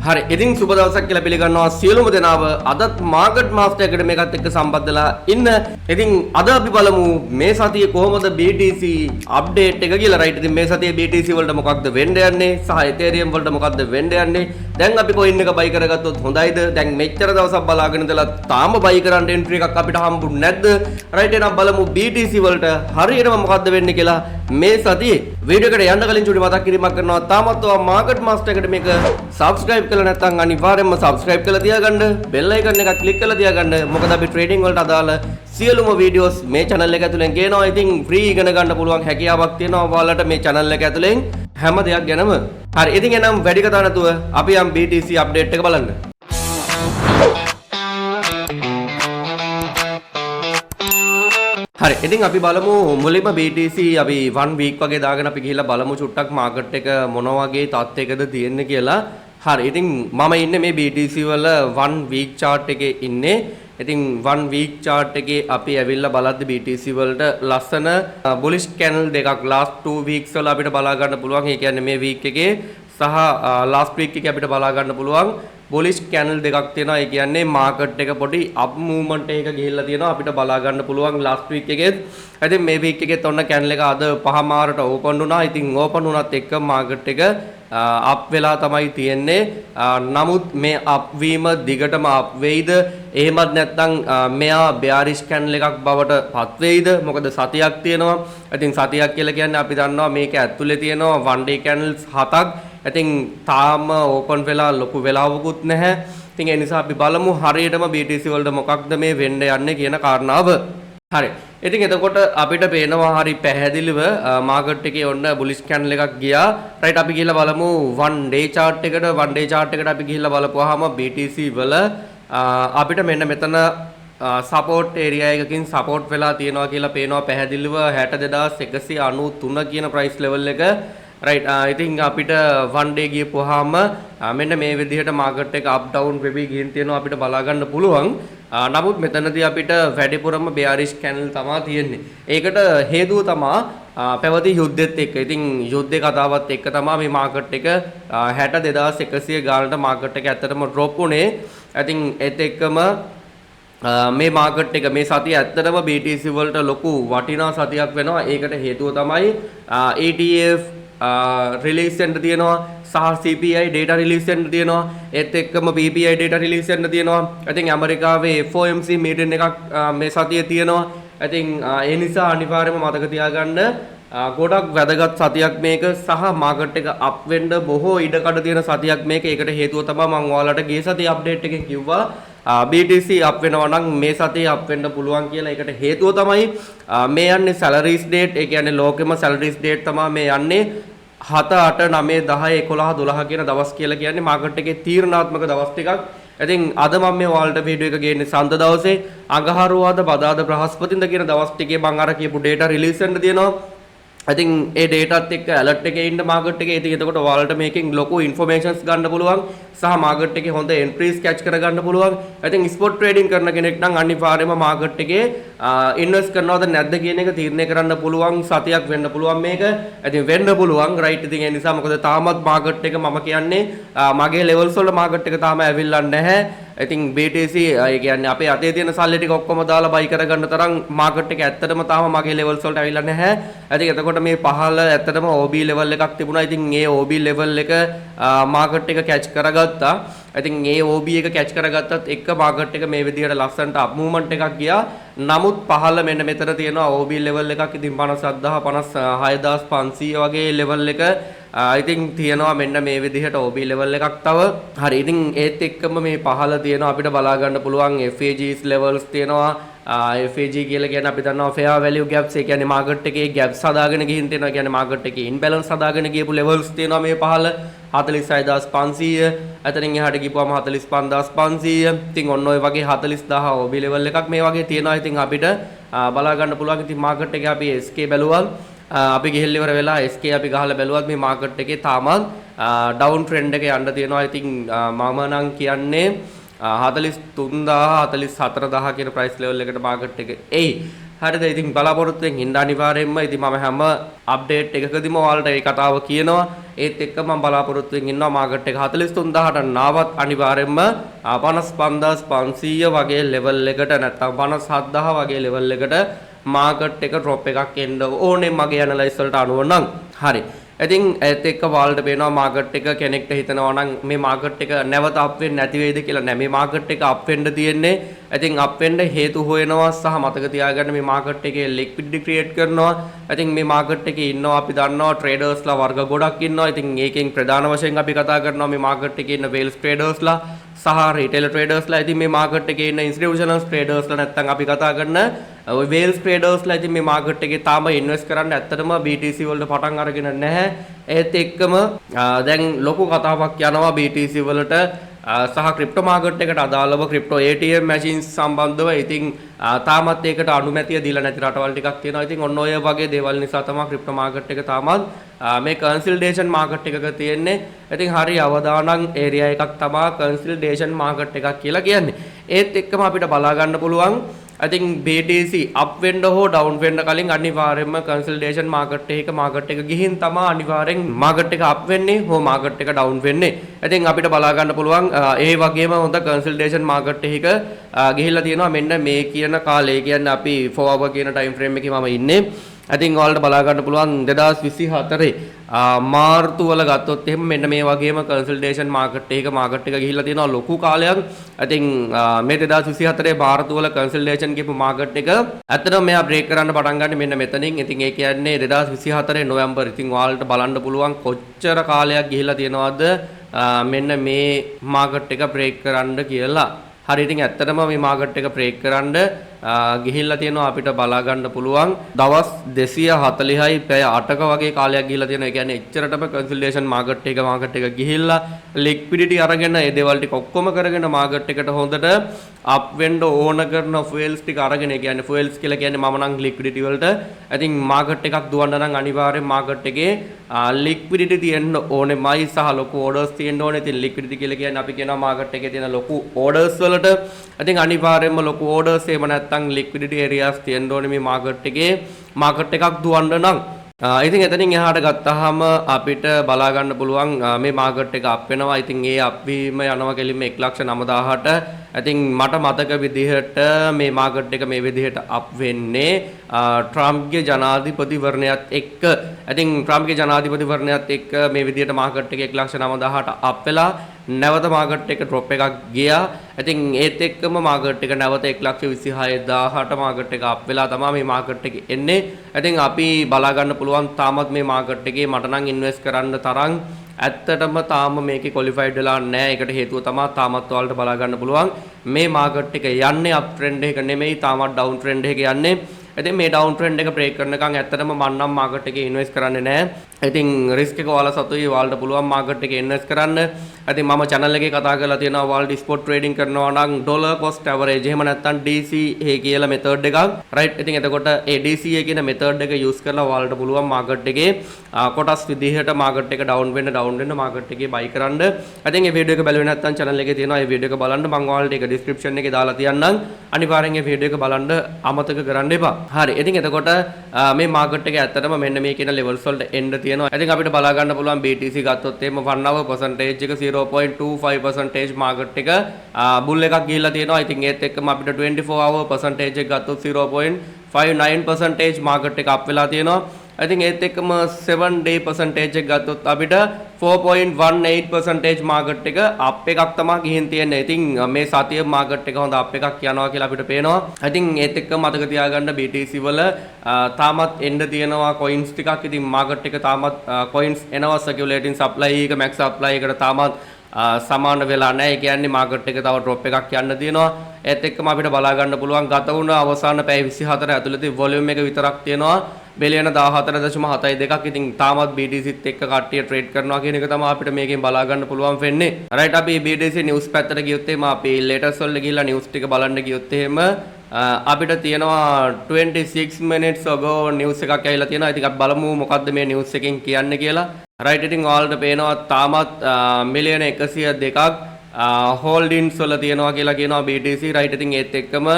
හරි ඉතින් සුබ දවසක් කියලා පිළිගන්නවා සියලුම දෙනාව අදත් මාකට් මාස්ටර් එකඩමි එකත් එක්ක සම්බන්ධ වෙලා ඉන්න. ඉතින් අද අපි බලමු මේ සතියේ කොහොමද BTC අප්ඩේට් එක කියලා. රයිට් ඉතින් මේ සතියේ BTC වලට මොකක්ද වෙන්න යන්නේ සහ Ethereum වලට මොකක්ද වෙන්න යන්නේ. දැන් අපි coin එක buy කරගත්තොත් හොඳයිද? දැන් මෙච්චර දවසක් බලාගෙන ඉඳලා තාම buy කරන්න entry එකක් අපිට හම්බුනේ නැද්ද? රයිට් එහෙනම් බලමු BTC වලට හරියටම මොකක්ද වෙන්නේ කියලා මේ සතියේ. වීඩියෝ එකට යන්න කලින් චුටි මතක් කිරීමක් කරනවා. තාමත් ඔයා මාකට් මාස්ටර් එකට මේක subscribe කරලා නැත්නම් අනිවාර්යයෙන්ම subscribe කරලා තියාගන්න. bell icon එක click කරලා තියාගන්න. මොකද අපි trading වලට අදාළ සියලුම videos මේ channel එක ඇතුලෙන් ගේනවා. ඉතින් free ඉගෙන ගන්න පුළුවන් හැකියාවක් තියෙනවා ඔයාලට මේ channel එක ඇතුලෙන් හැම දෙයක් ගැනම. හරි ඉතින් එනම් වැඩි කතා නැතුව අපි යම් BTC update එක බලන්න. හරි ඉතින් අපි බලමු මුලින්ම BTC අපි 1 week වගේ දාගෙන අපි ගිහිල්ලා බලමු චුට්ටක් මාකට් එක මොන වගේ තත්ත්වයකද තියෙන්නේ කියලා. හරි ඉතින් මම ඉන්නේ මේ BTC වල 1 week chart එකේ ඉන්නේ. ඉතින් 1 week chart එකේ අපි ඇවිල්ලා බලද්දි BTC වලට ලස්සන bullish candle දෙකක් last 2 weeks වල අපිට බලා ගන්න පුළුවන්. ඒ කියන්නේ මේ week එකේ සහ last week එකේ අපිට බලා ගන්න පුළුවන් bullish candle දෙකක් තියෙනවා. ඒ කියන්නේ මාකට් එක පොඩි up movement එකක ගිහිල්ලා තියෙනවා. අපිට බලා ගන්න පුළුවන් last week එකේ. ඉතින් මේ week එකේත් ඔන්න candle එක අද පහමාරට open වුණා. ඉතින් open වුණත් එක්ක මාකට් එක up වෙලා තමයි තියෙන්නේ. නමුත් මේ up වීම දිගටම up වෙයිද? එහෙමත් නැත්නම් මෙයා bearish candle එකක් බවට පත් වෙයිද? මොකද සතියක් තියෙනවා. ඉතින් සතියක් කියලා කියන්නේ අපි දන්නවා මේක ඇතුලේ තියෙනවා one day candles 7ක්. ඉතින් තාම ඕපන් වෙලා ලොකු වෙලාවකුත් නැහැ. ඉතින් ඒ නිසා අපි බලමු හරියටම BTC වලට මොකක්ද මේ වෙන්න යන්නේ කියන කාරණාව. හරි. ඉතින් එතකොට අපිට පේනවා හරි පැහැදිලිව මාකට් එකේ ඔන්න bullish candle එකක් ගියා. රයිට් අපි ගිහලා බලමු one day chart එකට අපි ගිහලා බලපුවාම BTC වල අපිට මෙන්න මෙතන support area එකකින් support වෙලා තියෙනවා කියලා පේනවා පැහැදිලිව 62193 කියන price level එක. right ඉතින් අපිට one day ගියපුවාම මෙන්න මේ විදිහට market එක up down වෙවි ගිහින් තියෙනවා අපිට බලා ගන්න පුළුවන්. නමුත් මෙතනදී අපිට වැඩිපුරම bearish candle තමයි තියෙන්නේ. ඒකට හේතුව තමයි පැවති යුද්ධෙත් එක්ක. ඉතින් යුද්ධේ කතාවත් එක්ක තමයි මේ market එක 62100 ගානට market එක ඇත්තටම drop වුණේ. ඉතින් ඒත් එක්කම මේ මාකට් එක මේ සතිය ඇත්තටම BTC වලට ලොකු වටිනා සතියක් වෙනවා. ඒකට හේතුව තමයි ETF රිලීස් වෙන්න තියෙනවා සහ CPI data රිලීස් වෙන්න තියෙනවා. ඒත් එක්කම PPI data රිලීස් වෙන්න තියෙනවා. ඉතින් ඇමරිකාවේ FOMC මීටින් එකක් මේ සතියේ තියෙනවා. ඉතින් ඒ නිසා අනිවාර්යයෙන්ම මතක තියාගන්න ගොඩක් වැදගත් සතියක් මේක සහ මාකට් එක අප් වෙන්න බොහෝ ඉඩකඩ තියෙන සතියක් මේක. ඒකට හේතුව තමයි මම ඔයාලට ගිය සතියේ අප්ඩේට් එකෙන් කිව්වා BTC අප් වෙනවා නම් මේ සතියේ අප් වෙන්න පුළුවන් කියලා. ඒකට හේතුව තමයි මේ යන්නේ salaries date. ඒ කියන්නේ ලෝකෙම salaries date තමයි මේ යන්නේ 7 8 9 10 11 12 කියන දවස් කියලා කියන්නේ මාකට් එකේ තීරණාත්මක දවස් ටිකක්. ඉතින් අද මම මේ ඔයාලට වීඩියෝ එක ගේන්නේ සඳ දවසේ අඟහරුවාද බදාද බ්‍රහස්පතින්ද කියන දවස් ටිකේ මම අර කියපු data release වෙන්න තියෙනවා. ඉතින් ඒ ඩේටාත් එක්ක ඇලර්ට් එකේ ඉන්න මාකට් එකේ. ඉතින් එතකොට ඔයාලට මේකෙන් ලොකු ඉන්ෆර්මේෂන්ස් ගන්න පුළුවන් සහ මාකට් එකේ හොඳ එන්ට්‍රීස් කැච් කර ගන්න පුළුවන්. ඉතින් ස්පොට් ට්‍රේඩින් කරන කෙනෙක් නම් අනිවාර්යයෙන්ම මාකට් එකේ ඉන්වෙස්ට් කරනවද නැද්ද කියන එක තීරණය කරන්න පුළුවන් සතියක් වෙන්න පුළුවන් මේක. ඉතින් වෙන්න පුළුවන් රයිට්. ඉතින් ඒ නිසා මොකද තාමත් මාකට් එක මම කියන්නේ මගේ ලෙවල්ස් වල මාකට් එක තාම ඇවිල්ලා නැහැ. ඉතින් BTC ඒ කියන්නේ අපේ අතේ තියෙන සල්ලි ටික ඔක්කොම දාලා බයි කරගන්න තරම් මාකට් එක ඇත්තටම තාම මගේ ලෙවල්ස් වලට ඇවිල්ලා නැහැ. ඉතින් එතකොට මේ පහළ ඇත්තටම OB level එකක් තිබුණා. ඉතින් ඒ OB level එක මාකට් එක කැච් කරගත්තා. ඉතින් ඒ OB එක කැච් කරගත්තත් එක්ක මාකට් එක මේ විදිහට ලස්සනට අප් මූවමන්ට් එකක් ගියා. නමුත් පහළ මෙන්න මෙතන තියෙනවා OB level එකක්. ඉතින් 57000 56500 වගේ level එක ඉතින් තියෙනවා මෙන්න මේ විදිහට OB level එකක් තව. හරි ඉතින් ඒත් එක්කම මේ පහළ තියෙනවා අපිට බලා ගන්න පුළුවන් FAGs levels තියෙනවා. FAG කියලා කියන්නේ අපි දන්නවා fair value gaps. ඒ කියන්නේ මාකට් එකේ gaps හදාගෙන ගිහින් තියෙනවා. කියන්නේ මාකට් එකේ imbalance හදාගෙන ගියපු levels තියෙනවා මේ පහළ 46500. එතනින් එහාට ගිහුවම 45500. ඉතින් ඔන්න ඔය වගේ 40000 OB level එකක් මේ වගේ තියෙනවා. ඉතින් අපිට බලා ගන්න පුළුවන්. ඉතින් මාකට් එකේ අපි SK බැලුවා. අපි ගිහිල්ලා ඉවර වෙලා SK අපි ගහලා බැලුවත් මේ මාකට් එකේ තාමත් ඩවුන් ට්‍රෙන්ඩ් එකේ යන්න තියෙනවා. ඉතින් මම නම් කියන්නේ 43000 44000 කියන ප්‍රයිස් ලෙවල් එකට මාකට් එක එයි. හරිද? ඉතින් බලාපොරොත්තුෙන් ඉන්න අනිවාර්යයෙන්ම ඉතින් මම හැම අප්ඩේට් එකකදීම ඔයාලට ඒ කතාව කියනවා. ඒත් එක්ක මම බලාපොරොත්තුෙන් ඉන්නවා මාකට් එක 43000ට නාවත් අනිවාර්යයෙන්ම 55500 වගේ ලෙවල් එකට නැත්නම් 57000 වගේ ලෙවල් එකට මාකට් එක ඩ්‍රොප් එකක් එන්න ඕනේ මගේ ඇනලයිස් වලට අනුව නම්. හරි. ඉතින් ඒත් එක්ක ඔයාලට පේනවා මාකට් එක කෙනෙක්ට හිතනවා නම් මේ මාකට් එක නැවත අප් වෙන්නේ නැති වෙයිද කියලා. නෑ, මේ මාකට් එක අප් වෙන්න තියෙන්නේ. ඉතින් අප් වෙන්න හේතු හොයනවා සහ මතක තියාගන්න මේ මාකට් එකේ ලික්විඩිටි ක්‍රියේට් කරනවා. ඉතින් මේ මාකට් එකේ ඉන්නවා අපි දන්නවා ට්‍රේඩර්ස්ලා වර්ග ගොඩක් ඉන්නවා. ඉතින් ඒකෙන් ප්‍රධාන වශයෙන් අපි කතා කරනවා මේ මාකට් එකේ ඉන්න වේල්ස් ට්‍රේඩර්ස්ලා සහ රීටේල් ට්‍රේඩර්ස්ලා. ඉතින් මේ මාකට් එකේ ඉන්න ඉන්ස්ටිටියුෂනල් ට්‍රේඩර්ස්ලා නැත්නම් අපි කතා කරන ඔය වේල්ස් ට්‍රේඩර්ස්ලා ඉතින් මේ මාකට් එකේ තාම ඉන්වෙස්ට් කරන්න ඇත්තටම BTC වලට පටන් අරගෙන නැහැ. ඒත් එක්කම දැන් ලොකු කතාවක් යනවා BTC වලට සහ ක්‍රිප්ටෝ මාකට් එකට අදාළව ක්‍රිප්ටෝ ATM මැෂින්ස් සම්බන්ධව. ඉතින් තාමත් ඒකට අනුමැතිය දීලා නැති රටවල් ටිකක් තියෙනවා. ඉතින් ඔන්න ඔය වගේ දේවල් නිසා තමයි ක්‍රිප්ටෝ මාකට් එක තාමත් මේ කන්සල්ටේෂන් මාකට් එකක තියෙන්නේ. ඉතින් හරි අවදානම් ඒරියා එකක් තමයි කන්සල්ටේෂන් මාකට් එකක් කියලා කියන්නේ. ඒත් එක්කම අපිට බලා ගන්න පුළුවන් I think BTC up වෙන්න හෝ down වෙන්න කලින් අනිවාර්යයෙන්ම consolidation market එක ගිහින් තමයි අනිවාර්යෙන් market එක up වෙන්නේ හෝ market එක down වෙන්නේ. I think අපිට බලා ගන්න පුළුවන් ඒ වගේම හොඳ consolidation market එක ගිහිල්ලා තියෙනවා මෙන්න මේ කියන කාලේ කියන්නේ අපි 4 hour කියන time frame එකේ මම ඉන්නේ. I think ඔයාලට බලා ගන්න පුළුවන් 2024 මාර්තු වල ගත්තොත් එහෙම මෙන්න මේ වගේම consolidation market එක ගිහිල්ලා තියෙනවා ලොකු කාලයක්. I think මේ 2024 මාර්තු වල consolidation කියපු market එක ඇත්තටම මෙයා break කරන්න පටන් ගන්න මෙන්න මෙතනින්. ඉතින් ඒ කියන්නේ 2024 නොවැම්බර්. ඉතින් ඔයාලට බලන්න පුළුවන් කොච්චර කාලයක් ගිහිල්ලා තියෙනවද මෙන්න මේ market එක break කරන්න කියලා. හරි ඉතින් ඇත්තටම මේ මාකට් එක බ්‍රේක් කරන්න ගිහිල්ලා තියෙනවා අපිට බලා ගන්න පුළුවන් දවස් 240යි පැය 8ක වගේ කාලයක් ගිහිල්ලා තියෙනවා. ඒ කියන්නේ එච්චරටම කන්සල්ටේෂන් මාකට් එක ගිහිල්ලා ලික්විඩිටි අරගෙන ඒ දේවල් ටික ඔක්කොම කරගෙන මාකට් එකට හොඳට අප් වෙන්න ඕන කරන ෆුවල්ස් ටික අරගෙන ඒ කියන්නේ ෆුවල්ස් කියලා කියන්නේ මම නම් ලික්විඩිටි වලට I think මාකට් එකක් දුවන්න නම් අනිවාර්යෙන් මාකට් එකේ ලික්විඩිටි තියෙන්න ඕනේමයි සහ ලොකු ඕඩර්ස් තියෙන්න ඕනේ. ඉතින් ලික්විඩිටි කියලා කියන්නේ අපි කියනවා මාකට් එකේ තියෙන ලොකු ඕඩර්ස් වලට I think අනිවාර්යයෙන්ම ලොකු ඕඩර්ස් එහෙම නැත්නම් ලික්විඩිටි ඒරියාස් තියෙන්න ඕනේ මේ මාකට් එකේ මාකට් එකක් දුවන්න නම්. ඉතින් එතනින් එහාට ගත්තාම අපිට බලා ගන්න පුළුවන් මේ මාකට් එක අප් වෙනවා. ඉතින් ඒ අප් වීම යනවා කෙලින්ම 1,90,000ට. ඉතින් මට මතක විදිහට මේ මාකට් එක මේ විදිහට අප් වෙන්නේ ට්‍රම්ප්ගේ ජනාධිපතිවරණයත් එක්ක. ඉතින් ට්‍රම්ප්ගේ ජනාධිපතිවරණයත් එක්ක මේ විදිහට මාකට් එක 1,90,000ට අප් වෙලා නැවත මාකට් එක ඩ්‍රොප් එකක් ගියා. ඉතින් ඒත් එක්කම මාකට් එක නැවත 1,26,000ට මාකට් එක අප් වෙලා තමයි මේ මාකට් එක එන්නේ. ඉතින් අපි බලා ගන්න පුළුවන් තාමත් මේ මාකට් එකේ මට නම් ඉන්වෙස්ට් කරන්න තරම් ඇත්තටම තාම මේකේ ක්වොලිෆයිඩ් වෙලා නැහැ. ඒකට හේතුව තමයි තාමත් ඔයාලට බලා ගන්න පුළුවන් මේ මාකට් එක යන්නේ අප් ට්‍රෙන්ඩ් එක නෙමෙයි තාමත් ඩවුන් ට්‍රෙන්ඩ් එක යන්නේ. ඉතින් මේ ඩවුන් ට්‍රෙන්ඩ් එක බ්‍රේක් කරනකන් ඇත්තටම මම නම් මාකට් එකේ ඉන්වෙස්ට් කරන්නේ නැහැ. ඉතින් රිස්ක් එක ඔයාලා සතුයි ඔයාලට පුළුවන් මාකට් එකේ ඉන්වෙස්ට් කරන්න. ඉතින් මම channel එකේ කතා කරලා තියෙනවා ඔයාලට ස්පොට් ට්‍රේඩින් කරනවා නම් ඩොලර් කොස්ට් ඇවරේජ් එහෙම නැත්නම් DCA කියලා මෙතඩ් එකක්. රයිට්. ඉතින් එතකොට ඒ DCA කියන මෙතඩ් එක යූස් කරලා ඔයාලට පුළුවන් මාකට් එකේ කොටස් විදිහට මාකට් එක ඩවුන් වෙන්න මාකට් එකේ බයි කරන්න. ඉතින් මේ වීඩියෝ එක බැලුවේ නැත්නම් channel එකේ තියෙනවා මේ වීඩියෝ එක බලන්න මම ඔයාලට ඒක description එකේ දාලා තියන්නම්. අනිවාර්යෙන් මේ වීඩියෝ එක බලන්න අමතක කරන්න එපා. හරි. ඉතින් එතකොට මේ මාකට් එක ඇත්තටම මෙන්න මේ කියන levels වලට එන්න තියෙනවා. ඉතින් අපිට බලා ගන්න පුළුවන් BTC ගත්තොත් එහෙම 1 hour percentage එක 0.25% මාකට් එක බුල් එකක් ගිහිල්ලා තියෙනවා. ඉතින් ඒත් එක්කම අපිට 24 hour percentage එක ගත්තොත් 0.59% මාකට් එක අප් වෙලා තියෙනවා. I think ඒත් එක්කම 7 day percentage එක ගත්තොත් අපිට 4.18% මාකට් එක අප් එකක් තමයි ගිහින් තියෙන්නේ. ඉතින් මේ සතිය මාකට් එක හොඳ අප් එකක් යනවා කියලා අපිට පේනවා. I think ඒත් එක්ක මතක තියාගන්න BTC වල තාමත් එන්න තියෙනවා coins ටිකක්. ඉතින් මාකට් එක තාමත් coins එනවා circulating supply එක max supply එකට තාමත් සමාන වෙලා නැහැ. ඒ කියන්නේ මාකට් එක තව ඩ්‍රොප් එකක් යන්න තියෙනවා. ඒත් එක්කම අපිට බලා ගන්න පුළුවන් ගත වුණ අවසාන පැය 24 ඇතුළතදී වොලියුම් එක විතරක් තියෙනවා බිලියන 14.72ක්. ඉතින් තාමත් BTCත් එක්ක කට්ටිය ට්‍රේඩ් කරනවා කියන එක තමයි අපිට මේකෙන් බලා ගන්න පුළුවන් වෙන්නේ. රයිට්. අපි BTC නිවුස් පැත්තට ගියොත් එහෙම අපි ලේටස්ට් වල ගිහිල්ලා නිවුස් ටික බලන්න ගියොත් එහෙම අපිට තියෙනවා 26 minutes ago නිවුස් එකක් ඇවිල්ලා තියෙනවා. ඉතින් අපි බලමු මොකද්ද මේ නිවුස් එකෙන් කියන්නේ කියලා. රයිට්. ඉතින් ඔයාලට පේනවා තාමත් මිලියන 102ක් හෝල්ඩින්ස් වල තියනවා කියලා කියනවා BTC right. ඉතින් ඒත් එක්කම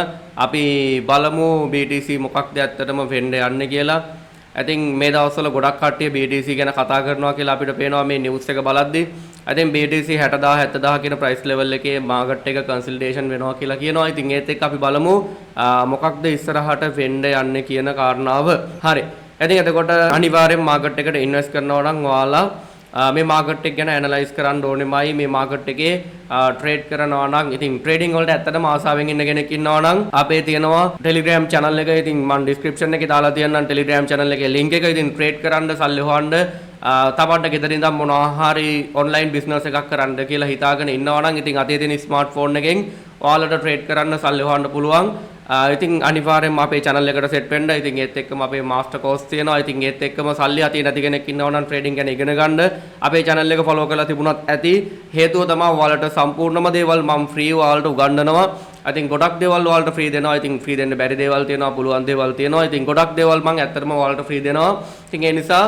අපි බලමු BTC මොකක්ද ඇත්තටම වෙන්න යන්නේ කියලා. ඉතින් මේ දවස්වල ගොඩක් කට්ටිය BTC ගැන කතා කරනවා කියලා අපිට පේනවා මේ නිවුස් එක බලද්දි. ඉතින් BTC 60000 70000 කියන ප්‍රයිස් ලෙවල් එකේ මාකට් එක කන්සල්ටේෂන් වෙනවා කියලා කියනවා. ඉතින් ඒත් එක්ක අපි බලමු මොකක්ද ඉස්සරහට වෙන්න යන්නේ කියන කාරණාව. හරි. ඉතින් එතකොට අනිවාර්යෙන් මාකට් එකට ඉන්වෙස්ට් කරනවා නම් ඔයාලා මේ මාකට් එක ගැන ඇනලයිස් කරන්න ඕනෙමයි. මේ මාකට් එකේ ට්‍රේඩ් කරනවා නම් ඉතින් ට්‍රේඩින් වලට ඇත්තටම ආසාවෙන් ඉන්න කෙනෙක් ඉන්නවා නම් අපේ තියෙනවා Telegram channel එක. ඉතින් මම description එකේ දාලා තියන්නම් Telegram channel එකේ link එක. ඉතින් ට්‍රේඩ් කරන්න සල්ලි හොයන්න තමන්ට ගෙදර ඉඳන් මොනවා හරි online business එකක් කරන්න කියලා හිතාගෙන ඉන්නවා නම් ඉතින් අතේ තියෙන smartphone එකෙන් ඔයාලට ට්‍රේඩ් කරන්න සල්ලි හොයන්න පුළුවන්. ඉතින් අනිවාර්යෙන්ම අපේ channel එකට set වෙන්න. ඉතින් ඒත් එක්කම අපේ master course තියෙනවා. ඉතින් ඒත් එක්කම සල්ලි අතින් නැති කෙනෙක් ඉන්නවා නම් trading ගැන ඉගෙන ගන්න අපේ channel එක follow කරලා තිබුණත් ඇති. හේතුව තමයි ඔයාලට සම්පූර්ණම දේවල් මම free ඔයාලට උගන්වනවා. ඉතින් ගොඩක් දේවල් ඔයාලට free දෙනවා. ඉතින් free දෙන්න බැරි දේවල් තියෙනවා, පුළුවන් දේවල් තියෙනවා. ඉතින් ගොඩක් දේවල් මම ඇත්තටම ඔයාලට free දෙනවා. ඉතින් ඒ නිසා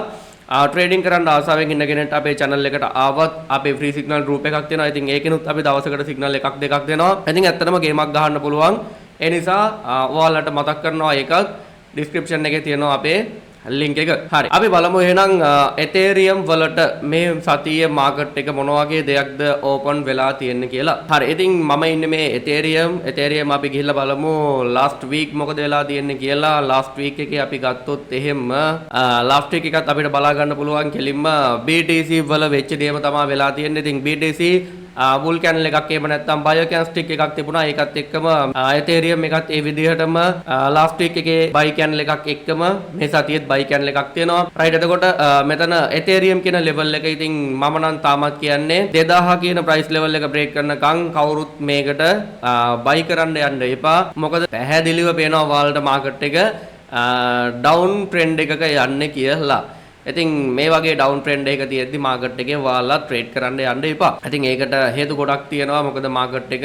ට්‍රේඩින් කරන්න ආසාවෙන් ඉන්න කෙනෙක්ට අපේ channel එකට ආවත් අපේ free signal group එකක් තියෙනවා. ඉතින් ඒකෙනුත් අපි දවසකට signal එකක් දෙකක් දෙනවා. ඉතින් ඇත්තටම ගේමක් ගහන්න පුළුවන්. ඒ නිසා ඔයාලට මතක් කරනවා ඒකත් description එකේ තියෙනවා අපේ link එක. හරි. අපි බලමු එහෙනම් Ethereum වලට මේ සතියේ market එක මොන වගේ දෙයක්ද open වෙලා තියෙන්නේ කියලා. හරි. ඉතින් මම ඉන්නේ මේ Ethereum අපි ගිහිල්ලා බලමු last week මොකද වෙලා තියෙන්නේ කියලා. last week එකේ අපි ගත්තොත් එහෙම last week එකත් අපිට බලා ගන්න පුළුවන් කෙලින්ම BTC වල වෙච්ච දේම තමයි වෙලා තියෙන්නේ. ඉතින් BTC bull candle එකක් එහෙම නැත්නම් buy candlestick එකක් තිබුණා. ඒකත් එක්කම Ethereum එකත් ඒ විදිහටම last week එකේ buy candle එකක් එක්කම මේ සතියේත් buy candle එකක් තියෙනවා. right. එතකොට මෙතන Ethereum කියන level එක ඉතින් මම නම් තාමත් කියන්නේ 2000 කියන price level එක break කරනකම් කවුරුත් මේකට buy කරන්න යන්න එපා. මොකද පැහැදිලිව පේනවා ඔයාලට market එක down trend එකක යන්නේ කියලා. ඉතින් මේ වගේ down trend එක තියෙද්දි market එකේ ඔයාලා trade කරන්න යන්න එපා. ඉතින් ඒකට හේතු ගොඩක් තියෙනවා. මොකද market එක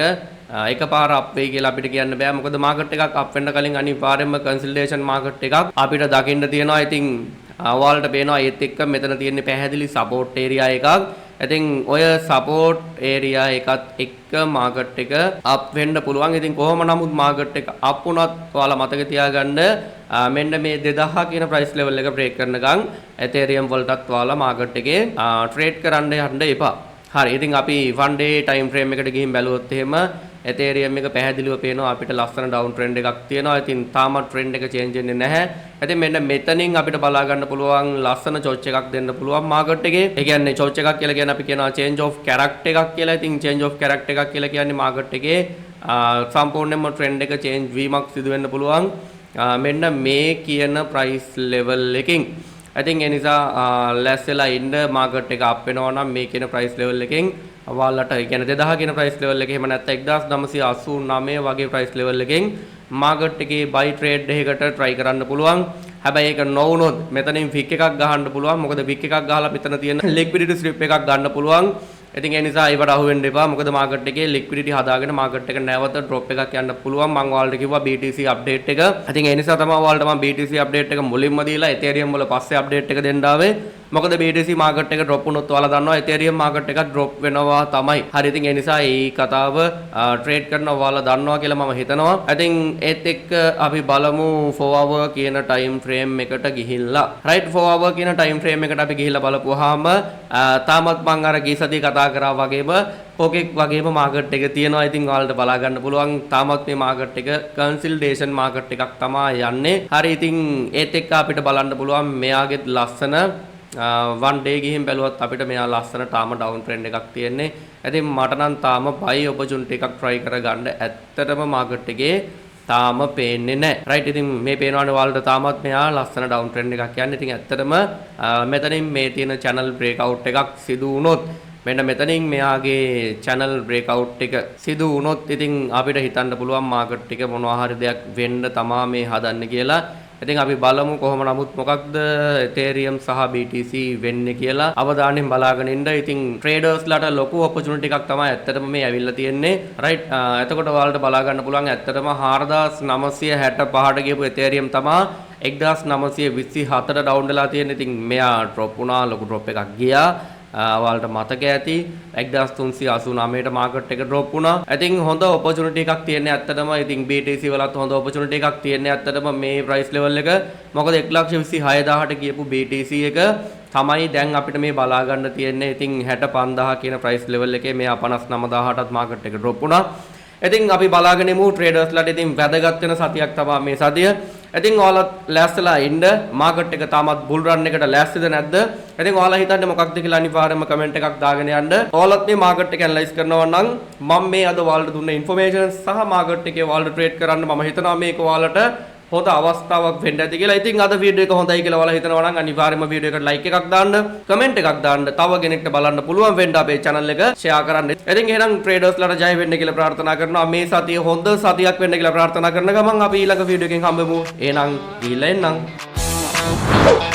එකපාර up වෙයි කියලා අපිට කියන්න බෑ. මොකද market එකක් up වෙන්න කලින් අනිවාර්යයෙන්ම consolidation market එකක් අපිට දකින්න තියෙනවා. ඉතින් ඔයාලට පේනවා ඒත් එක්ක මෙතන තියෙන පැහැදිලි support area එකක්. ඉතින් ඔය support area එකත් එක්ක market එක up වෙන්න පුළුවන්. ඉතින් කොහොම නමුත් market එක up වුණත් ඔයාලා මතක තියාගන්න මෙන්න මේ 2000 කියන price level එක break කරනකම් Ethereum වලටත් ඔයාලා market එකේ trade කරන්න යන්න එපා. හරි. ඉතින් අපි one day time frame එකට ගිහින් බැලුවොත් එහෙම Ethereum එක පැහැදිලිව පේනවා අපිට ලස්සන down trend එකක් තියෙනවා. ඉතින් තාමත් trend එක change වෙන්නේ නැහැ. ඉතින් මෙන්න මෙතනින් අපිට බලා ගන්න පුළුවන් ලස්සන චොච් එකක් දෙන්න පුළුවන් market එකේ. ඒ කියන්නේ චොච් එකක් කියලා කියන්නේ අපි කියනවා change of character එකක් කියලා. ඉතින් change of character එකක් කියලා කියන්නේ market එකේ සම්පූර්ණයෙන්ම trend එක change වීමක් සිදු වෙන්න පුළුවන්. මෙන්න මේ කියන price level එකකින්. ඉතින් ඒ නිසා ලැස්සෙලා ඉන්න market එක up වෙනවා නම් මේ කියන price level එකකින් ඔයාලට ඒ කියන්නේ 2000 කියන price level එක එහෙම නැත්නම් 1989 වගේ price level එකකින් market එකේ buy trade එකකට try කරන්න පුළුවන්. හැබැයි ඒක නොවුනොත් මෙතනින් wick එකක් ගහන්න පුළුවන්. මොකද wick එකක් ගහලා මෙතන තියෙන liquidity strip එකක් ගන්න පුළුවන්. ඉතින් ඒ නිසා ඒවට අහු වෙන්න එපා. මොකද market එකේ liquidity හදාගෙන market එක නැවත drop එකක් යන්න පුළුවන්. මම ඔයාලට කිව්වා BTC update එක. ඉතින් ඒ නිසා තමයි ඔයාලට මම BTC update එක මුලින්ම දීලා Ethereum වල පස්සේ update එක දෙන්න ආවේ. මොකද BTC market එක drop වුණොත් ඔයාලා දන්නවා Ethereum market එක drop වෙනවා තමයි. හරි. ඉතින් ඒ නිසා මේ කතාව trade කරන ඔයාලා දන්නවා කියලා මම හිතනවා. ඉතින් ඒත් එක්ක අපි බලමු 4 hour කියන time frame එකට ගිහිල්ලා. right 4 hour කියන time frame එකට අපි ගිහිල්ලා බලපුවාම තාමත් මම අර ගියසදී කතා කරා වගේම පොකෙක් වගේම මාකට් එක තියෙනවා. ඉතින් ඔයාලට බලා ගන්න පුළුවන් තාමත් මේ මාකට් එක කන්සල්ටේෂන් මාකට් එකක් තමයි යන්නේ. හරි. ඉතින් ඒත් එක්ක අපිට බලන්න පුළුවන් මෙයාගේ ලස්සන one day ගිහින් බැලුවත් අපිට මෙයා ලස්සන තාම down trend එකක් තියෙන්නේ. ඉතින් මට නම් තාම buy opportunity එකක් try කරගන්න ඇත්තටම මාකට් එකේ තාම පේන්නේ නැහැ. right. ඉතින් මේ පේනවනේ ඔයාලට තාමත් මෙයා ලස්සන down trend එකක් යන්නේ. ඉතින් ඇත්තටම මෙතනින් මේ තියෙන channel breakout එකක් සිදු වුණොත් මෙන්න මෙතනින් මෙයාගේ channel breakout එක සිදු වුණොත් ඉතින් අපිට හිතන්න පුළුවන් market එක මොනවා හරි දෙයක් වෙන්න තමා මේ හදන්නේ කියලා. ඉතින් අපි බලමු කොහොම නමුත් මොකක්ද Ethereum සහ BTC වෙන්නේ කියලා අවධානයෙන් බලාගෙන ඉන්න. ඉතින් traders ලට ලොකු opportunity එකක් තමයි ඇත්තටම මේ ඇවිල්ලා තියෙන්නේ. right. එතකොට ඔයාලට බලා ගන්න පුළුවන් ඇත්තටම 4965ට ගියපු Ethereum තමයි 1924ට down වෙලා තියෙන්නේ. ඉතින් මෙයා drop වුණා, ලොකු drop එකක් ගියා. ඔයාලට මතක ඇති 1389ට මාකට් එක ඩ්‍රොප් වුණා. I think හොඳ opportunity එකක් තියෙන්නේ ඇත්තටම. ඉතින් BTC වලත් හොඳ opportunity එකක් තියෙන්නේ ඇත්තටම මේ price level එක. මොකද 126000ට කියපු BTC එක තමයි දැන් අපිට මේ බලා ගන්න තියෙන්නේ. ඉතින් 65000 කියන price level එකේ මෙයා 59000ටත් මාකට් එක ඩ්‍රොප් වුණා. ඉතින් අපි බලාගෙන ඉමු ට්‍රේඩර්ස්ලාට ඉතින් වැදගත් වෙන සතියක් තමයි මේ සතිය. ඉතින් ඔයාලත් ලෑස්තිලා ඉන්න මාකට් එක තාමත් බුල් රන් එකට ලෑස්තිද නැද්ද? ඉතින් ඔයාලා හිතන්නේ මොකක්ද කියලා අනිවාර්යයෙන්ම කමෙන්ට් එකක් දාගෙන යන්න. ඔයාලත් මේ මාකට් එක ඇනලයිස් කරනවා නම් මම මේ අද ඔයාලට දුන්න ඉන්ෆර්මේෂන් සහ මාකට් එකේ ඔයාලට ට්‍රේඩ් කරන්න මම හිතනවා මේක ඔයාලට හොඳ අවස්ථාවක් වෙන්න ඇති කියලා. ඉතින් අද වීඩියෝ එක හොඳයි කියලා ඔයාලා හිතනවා නම් අනිවාර්යයෙන්ම වීඩියෝ එකට ලයික් එකක් දාන්න, කමෙන්ට් එකක් දාන්න, තව කෙනෙක්ට බලන්න පුළුවන් වෙන්න අපේ channel එක share කරන්න. ඉතින් එහෙනම් ට්‍රේඩර්ස්ලාට ජය වෙන්න කියලා ප්‍රාර්ථනා කරනවා. මේ සතිය හොඳ සතියක් වෙන්න කියලා ප්‍රාර්ථනා කරන ගමන් අපි ඊළඟ වීඩියෝ එකෙන් හම්බෙමු. එහෙනම් ගිහිල්ලා එන්නම්.